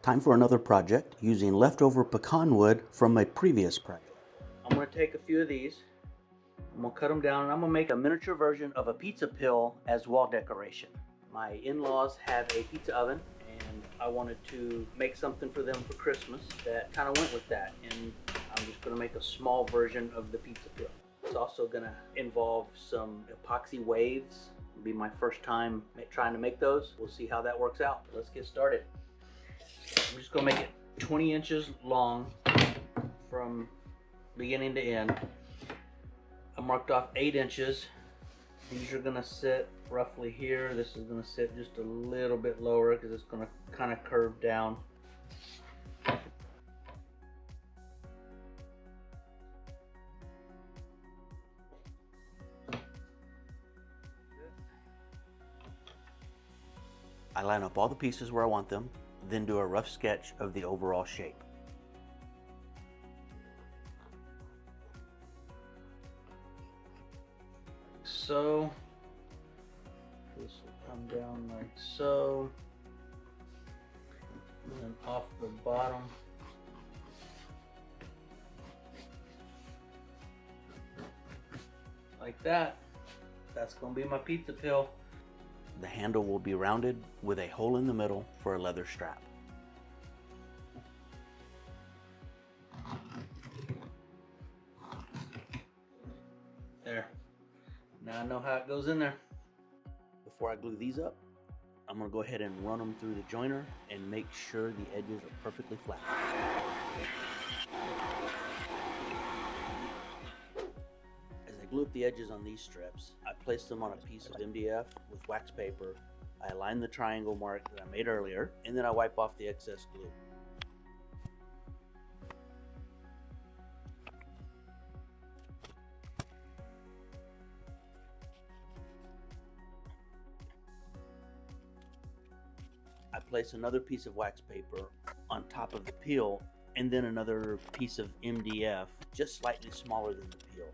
Time for another project using leftover pecan wood from a previous project. I'm going to take a few of these, I'm going to cut them down, and I'm going to make a miniature version of a pizza pill as wall decoration. My in-laws have a pizza oven, and I wanted to make something for them for Christmas that kind of went with that, and I'm just going to make a small version of the pizza pill. It's also going to involve some epoxy waves. It'll be my first time trying to make those. We'll see how that works out. Let's get started. I'm just going to make it 20 inches long from beginning to end. I marked off 8 inches. These are going to sit roughly here. This is going to sit just a little bit lower because it's going to kind of curve down. I line up all the pieces where I want them, then do a rough sketch of the overall shape. So, this will come down like so, and then off the bottom. Like that. That's going to be my pizza pill. The handle will be rounded with a hole in the middle for a leather strap. There. Now I know how it goes in there. Before I glue these up, I'm going to go ahead and run them through the joiner and make sure the edges are perfectly flat. As I glue up the edges on these strips, I place them on a piece of MDF with wax paper. I align the triangle mark that I made earlier, and then I wipe off the excess glue. I place another piece of wax paper on top of the peel, and then another piece of MDF just slightly smaller than the peel.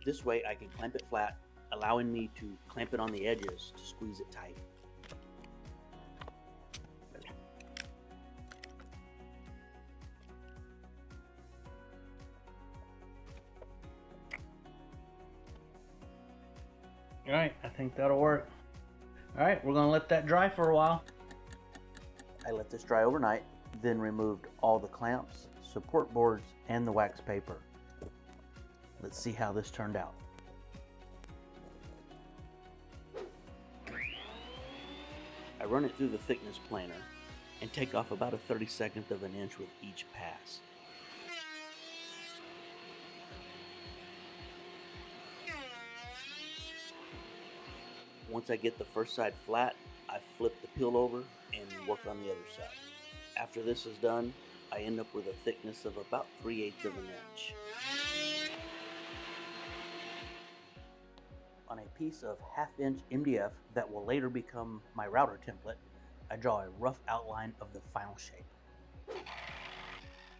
This way I can clamp it flat, allowing me to clamp it on the edges to squeeze it tight. Alright, I think that'll work. Alright, we're going to let that dry for a while. I let this dry overnight, then removed all the clamps, support boards, and the wax paper. Let's see how this turned out. I run it through the thickness planer and take off about a 32nd of an inch with each pass. Once I get the first side flat, I flip the peel over and work on the other side. After this is done, I end up with a thickness of about 3/8 of an inch. On a piece of 1/2 inch MDF that will later become my router template, I draw a rough outline of the final shape.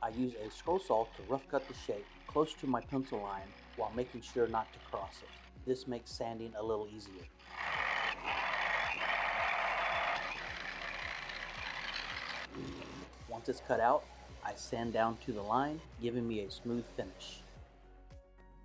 I use a scroll saw to rough cut the shape close to my pencil line while making sure not to cross it. This makes sanding a little easier. Once it's cut out, I sand down to the line, giving me a smooth finish.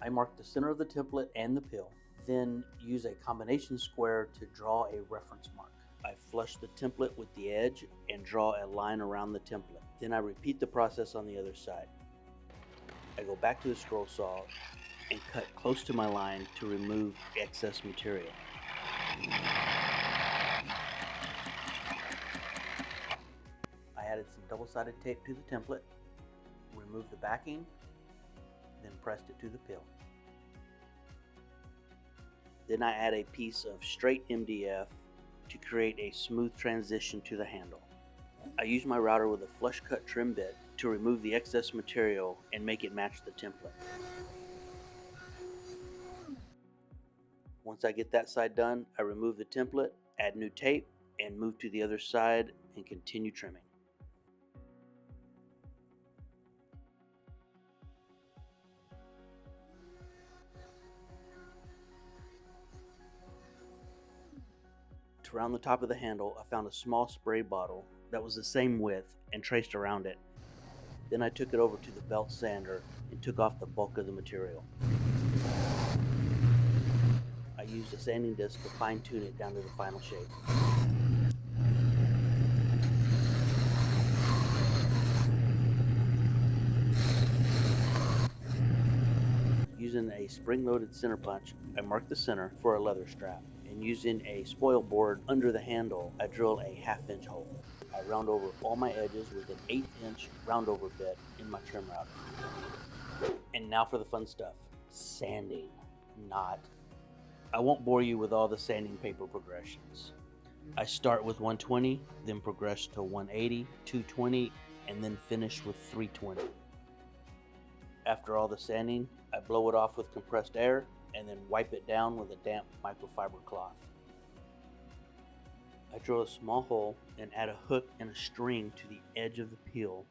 I mark the center of the template and the pill, then use a combination square to draw a reference mark. I flush the template with the edge and draw a line around the template. Then I repeat the process on the other side. I go back to the scroll saw and cut close to my line to remove excess material. I added some double-sided tape to the template, removed the backing, then pressed it to the pill. Then I add a piece of straight MDF to create a smooth transition to the handle. I use my router with a flush cut trim bit to remove the excess material and make it match the template. Once I get that side done, I remove the template, add new tape, and move to the other side and continue trimming. To round the top of the handle, I found a small spray bottle that was the same width and traced around it. Then I took it over to the belt sander and took off the bulk of the material. I used a sanding disc to fine tune it down to the final shape. Using a spring-loaded center punch, I marked the center for a leather strap, and using a spoil board under the handle, I drill a 1/2-inch hole. I round over all my edges with an 1/8-inch roundover bit in my trim router. And now for the fun stuff, sanding. I won't bore you with all the sanding paper progressions. I start with 120, then progress to 180, 220, and then finish with 320. After all the sanding, I blow it off with compressed air and then wipe it down with a damp microfiber cloth. I drill a small hole and add a hook and a string to the edge of the peel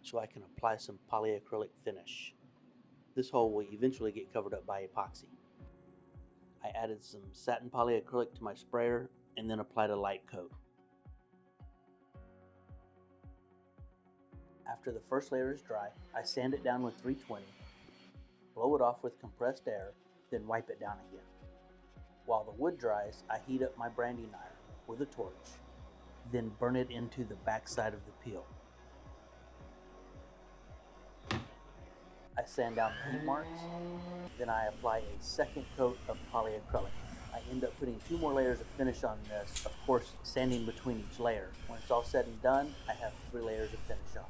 so I can apply some polycrylic finish. This hole will eventually get covered up by epoxy. I added some satin polycrylic to my sprayer and then applied a light coat. After the first layer is dry, I sand it down with 320, blow it off with compressed air, then wipe it down again. While the wood dries, I heat up my branding iron with a torch, then burn it into the back side of the peel. I sand down paint marks, then I apply a second coat of polyacrylic. I end up putting 2 more layers of finish on this, of course sanding between each layer. When it's all said and done, I have 3 layers of finish on.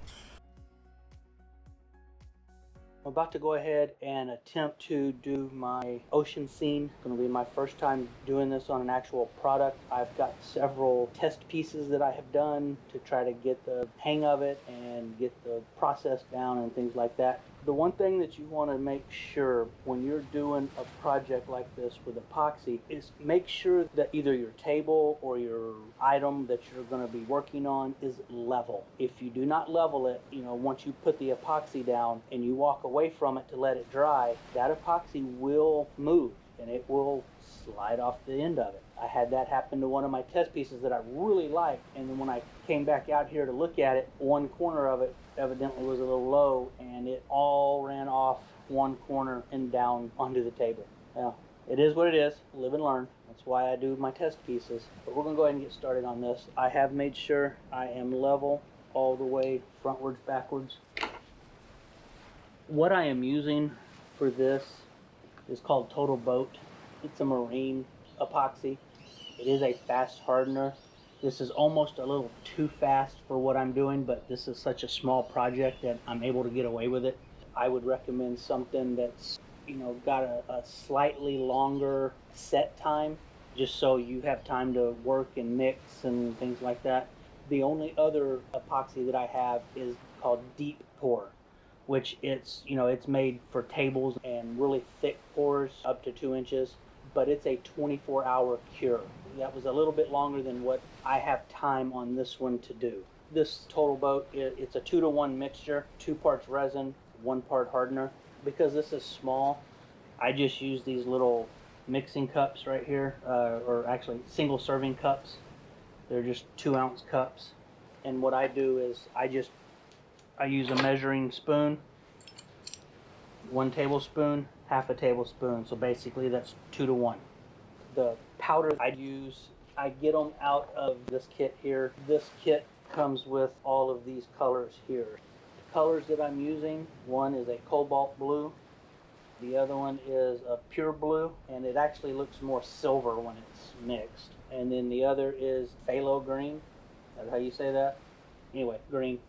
I'm about to go ahead and attempt to do my ocean scene. It's going to be my first time doing this on an actual product. I've got several test pieces that I have done to try to get the hang of it and get the process down and things like that. The one thing that you want to make sure when you're doing a project like this with epoxy is make sure that either your table or your item that you're going to be working on is level. If you do not level it, once you put the epoxy down and you walk away from it to let it dry, that epoxy will move and it will slide off the end of it. I had that happen to one of my test pieces that I really liked, and then when I came back out here to look at it, one corner of it evidently was a little low and it all ran off one corner and down onto the table. Now, it is what it is. Live and learn. That's why I do my test pieces. But we're going to go ahead and get started on this. I have made sure I am level all the way frontwards, backwards. What I am using for this is called Total Boat. It's a marine epoxy. It is a fast hardener. This is almost a little too fast for what I'm doing, but this is such a small project that I'm able to get away with it. I would recommend something that's got a slightly longer set time, just so you have time to work and mix and things like that. The only other epoxy that I have is called Deep Pour, which it's made for tables and really thick pours up to 2 inches, but it's a 24-hour cure. That was a little bit longer than what I have time on this one to do. This Total Boat, it's a 2-to-1 mixture, 2 parts resin, 1 part hardener. Because this is small, I just use these little mixing cups right here, or actually single serving cups. They're just 2-ounce cups. And what I do is I use a measuring spoon, 1 tablespoon, 1/2 tablespoon. So basically that's 2-to-1. The powder I use, I get them out of this kit here. This kit comes with all of these colors here. The colors that I'm using, one is a cobalt blue, the other one is a pure blue, and it actually looks more silver when it's mixed. And then the other is phthalo green. Is that how you say that? Anyway, green.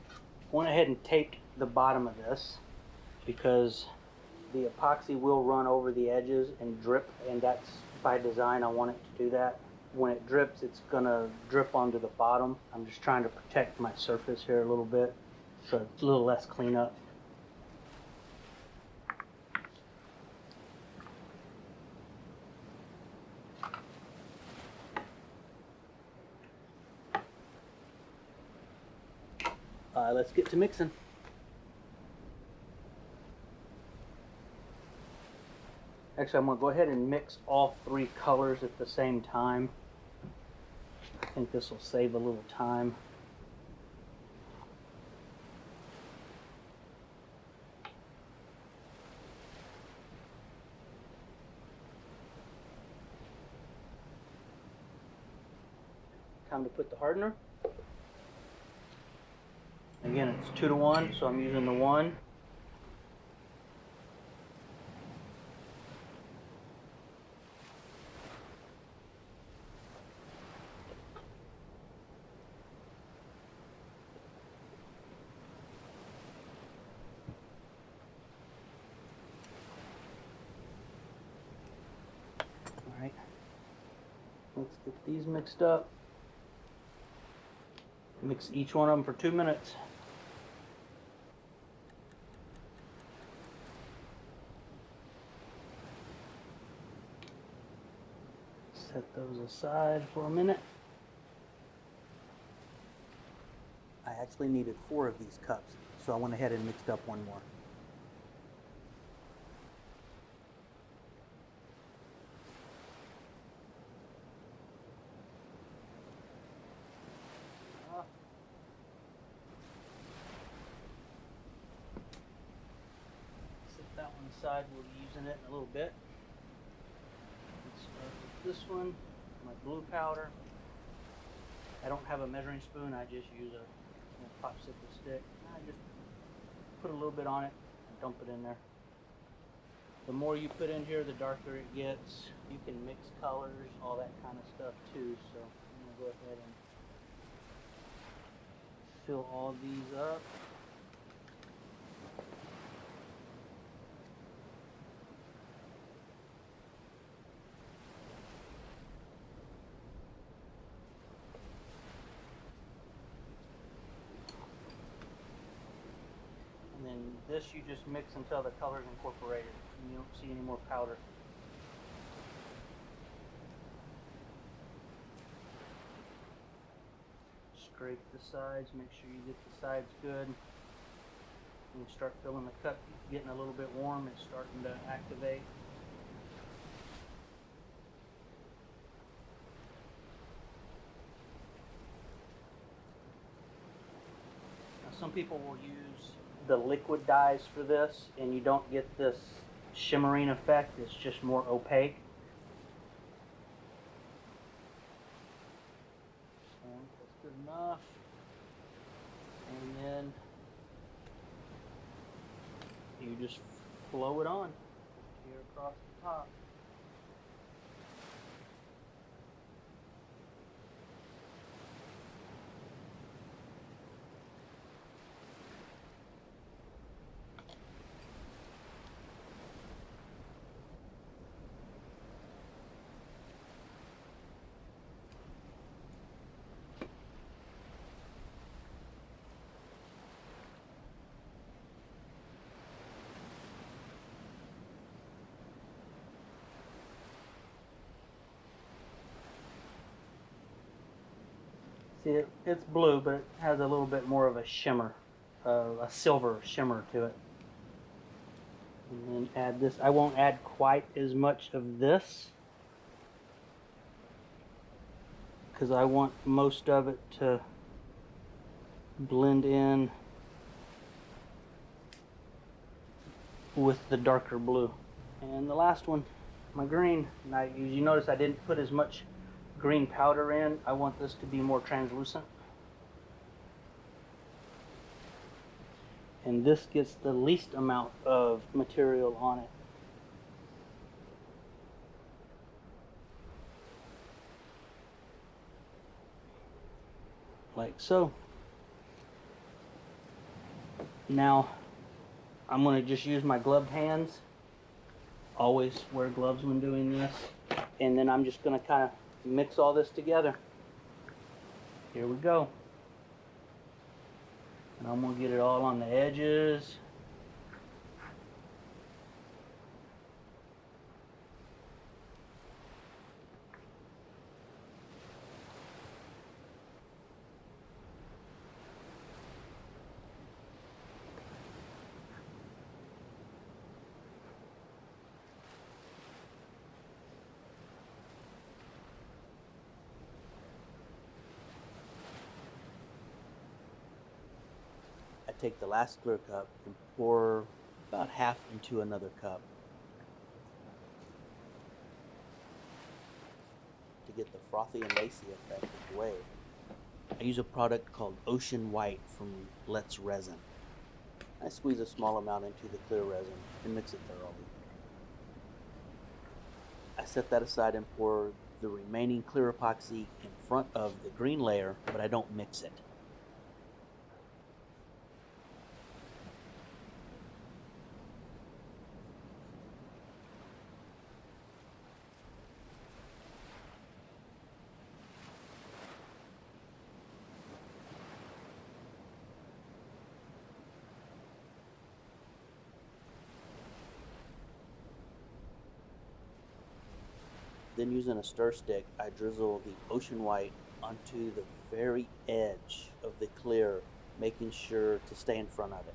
I went ahead and taped the bottom of this because the epoxy will run over the edges and drip, and that's by design. I want it to do that. When it drips, it's gonna drip onto the bottom. I'm just trying to protect my surface here a little bit so it's a little less cleanup. Let's get to mixing. Actually, I'm going to go ahead and mix all 3 colors at the same time. I think this will save a little time. Time to put the hardener. Again, it's 2 to 1, so I'm using the 1. Alright, let's get these mixed up. Mix each one of them for 2 minutes. Set those aside for a minute. I actually needed 4 of these cups, so I went ahead and mixed up 1 more. Set that one aside, we'll be using it in a little bit. Let's start with this one, my blue powder. I don't have a measuring spoon, I just use a popsicle stick. I just put a little bit on it and dump it in there. The more you put in here, the darker it gets. You can mix colors, all that kind of stuff too. So I'm going to go ahead and fill all these up. And then this you just mix until the color's incorporated and you don't see any more powder. Scrape the sides, make sure you get the sides good. When you start filling the cup, getting a little bit warm, it's starting to activate. Now, some people will use the liquid dyes for this and you don't get this shimmering effect, it's just more opaque. So that's good enough. And then you just flow it on here across the top. See, it's blue, but it has a little bit more of a shimmer, a silver shimmer to it. And then add this. I won't add quite as much of this because I want most of it to blend in with the darker blue. And the last one, my green. Now you notice I didn't put as much green powder in. I want this to be more translucent. And this gets the least amount of material on it. Like so. Now I'm going to just use my gloved hands. Always wear gloves when doing this. And then I'm just going to kind of mix all this together. Here we go. And I'm going to get it all on the edges. Take the last clear cup and pour about half into another cup to get the frothy and lacy effect of the wave. I use a product called Ocean White from Let's Resin. I squeeze a small amount into the clear resin and mix it thoroughly. I set that aside and pour the remaining clear epoxy in front of the green layer, but I don't mix it. Then using a stir stick, I drizzle the Ocean White onto the very edge of the clear, making sure to stay in front of it.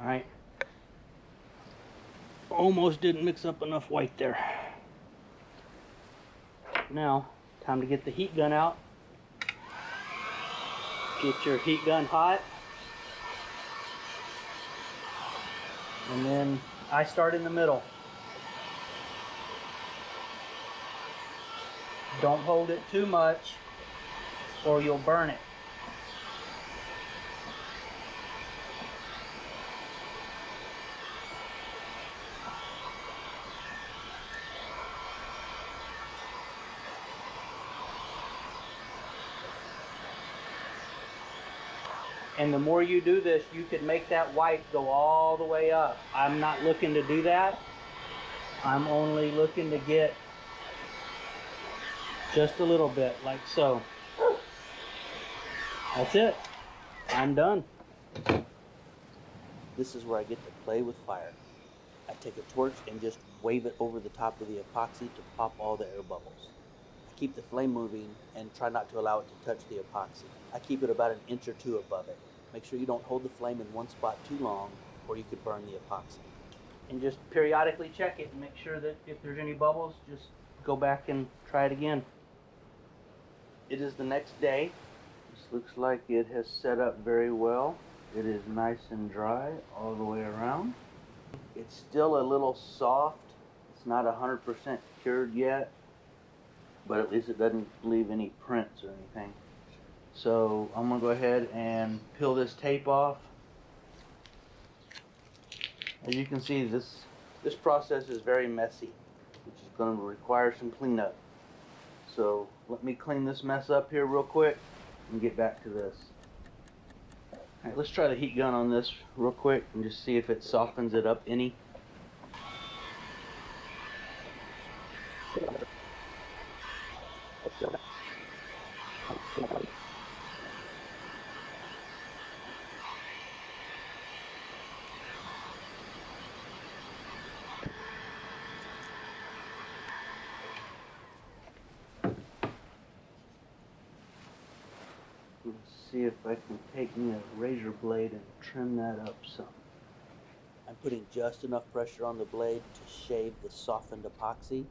All right. Almost didn't mix up enough white there. Now, time to get the heat gun out. Get your heat gun hot. And then I start in the middle. Don't hold it too much or you'll burn it. And the more you do this, you could make that white go all the way up. I'm not looking to do that. I'm only looking to get just a little bit, like so. That's it. I'm done. This is where I get to play with fire. I take a torch and just wave it over the top of the epoxy to pop all the air bubbles. I keep the flame moving and try not to allow it to touch the epoxy. I keep it about an inch or two above it. Make sure you don't hold the flame in one spot too long or you could burn the epoxy. And just periodically check it and make sure that if there's any bubbles, just go back and try it again. It is the next day. This looks like it has set up very well. It is nice and dry all the way around. It's still a little soft. It's not 100% cured yet, but at least it doesn't leave any prints or anything. So I'm gonna go ahead and peel this tape off. As you can see, this process is very messy, which is going to require some cleanup. So let me clean this mess up here real quick and get back to this. All right, let's try the heat gun on this real quick and just see if it softens it up any. Let's see if I can take me a razor blade and trim that up some. I'm putting just enough pressure on the blade to shave the softened epoxy,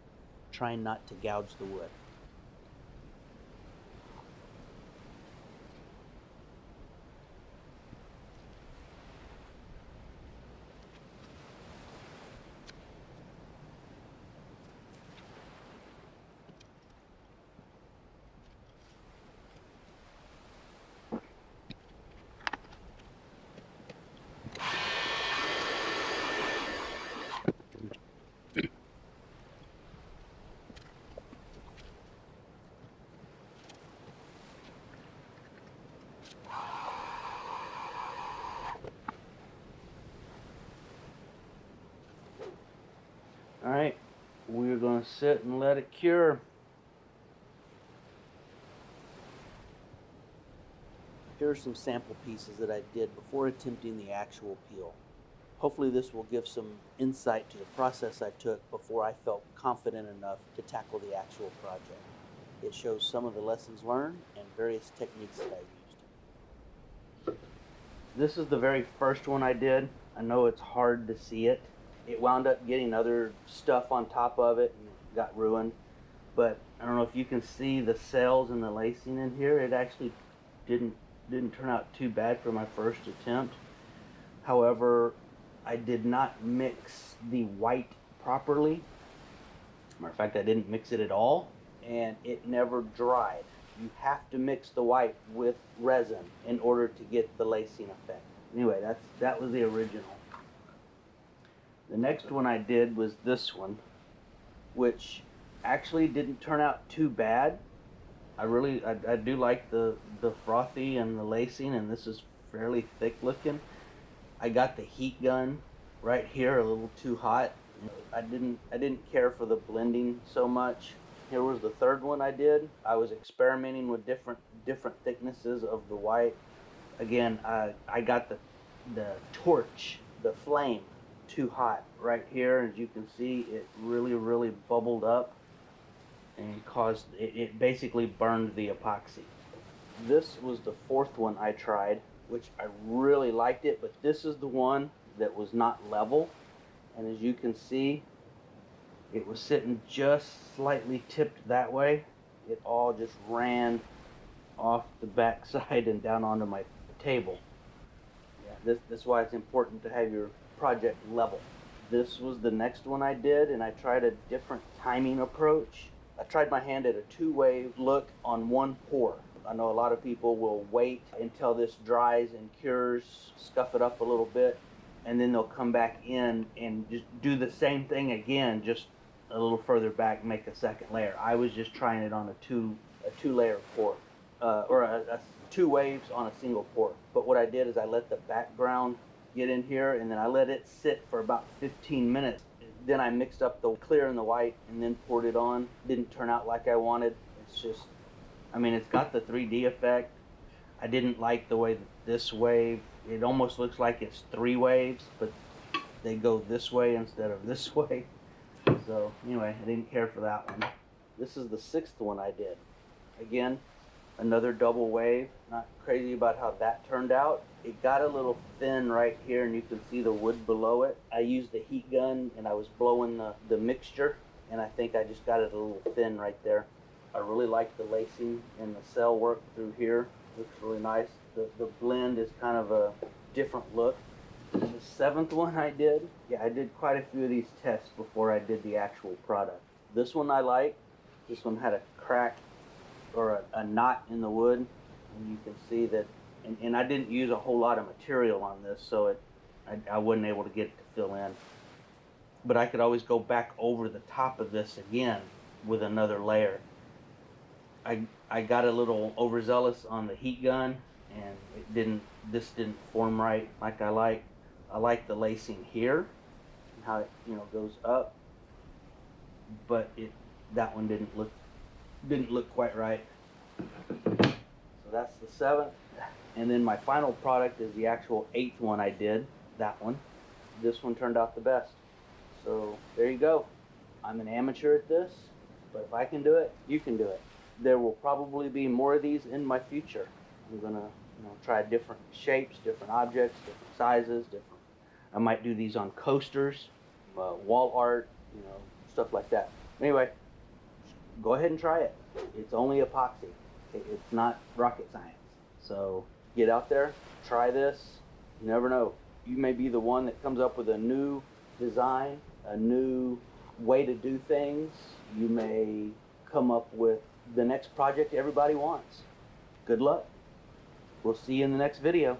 trying not to gouge the wood. we're going to sit and let it cure. Here are some sample pieces that I did before attempting the actual peel. Hopefully this will give some insight to the process I took before I felt confident enough to tackle the actual project. It shows some of the lessons learned and various techniques that I used. This is the very first one I did. I know it's hard to see it. It wound up getting other stuff on top of it and it got ruined. But I don't know if you can see the cells and the lacing in here. It actually didn't turn out too bad for my first attempt. However, I did not mix the white properly. Matter of fact, I didn't mix it at all, and it never dried. You have to mix the white with resin in order to get the lacing effect. Anyway, that was the original. The next one I did was this one, which actually didn't turn out too bad. I do like the frothy and the lacing, and this is fairly thick looking. I got the heat gun right here a little too hot. I didn't care for the blending so much. Here was the third one I did. I was experimenting with different thicknesses of the white. Again, I got the torch, the flame, too hot right here. As you can see, it really bubbled up and it basically burned the epoxy. This was the fourth one I tried, which I really liked it, but this is the one that was not level. And as you can see, it was sitting just slightly tipped that way. It all just ran off the back side and down onto my table. Yeah, this is why it's important to have your project level. This was the next one I did, and I tried a different timing approach. I tried my hand at a two-wave look on one pour. I know a lot of people will wait until this dries and cures, scuff it up a little bit, and then they'll come back in and just do the same thing again, just a little further back, make a second layer. I was just trying it on a two-layer pour, or a two waves on a single pour. But what I did is I let the background get in here, and then I let it sit for about 15 minutes. Then I mixed up the clear and the white and then poured it on. Didn't turn out like I wanted. It's just, I mean, it's got the 3D effect. I didn't like the way that this wave, it almost looks like it's three waves, but they go this way instead of this way. So anyway, I didn't care for that one. This is the sixth one I did. Again, another double wave. Not crazy about how that turned out. It got a little thin right here, and you can see the wood below it. I used the heat gun, and I was blowing the mixture, and I think I just got it a little thin right there. I really like the lacing and the cell work through here. Looks really nice. The blend is kind of a different look. The seventh one I did, yeah, I did quite a few of these tests before I did the actual product. This one I like. This one had a crack or a knot in the wood, and you can see that, and I didn't use a whole lot of material on this, so I wasn't able to get it to fill in. But I could always go back over the top of this again with another layer. I got a little overzealous on the heat gun, and this didn't form right like I like. I like the lacing here, and how it goes up, but that one didn't look quite right. So that's the seventh. And then my final product is the actual eighth one I did, that one. This one turned out the best. So there you go. I'm an amateur at this, but if I can do it, you can do it. There will probably be more of these in my future. I'm gonna try different shapes, different objects, different sizes, I might do these on coasters, wall art, stuff like that. Anyway, go ahead and try it. It's only epoxy. It's not rocket science. So get out there, try this. You never know. You may be the one that comes up with a new design, a new way to do things. You may come up with the next project everybody wants. Good luck. We'll see you in the next video.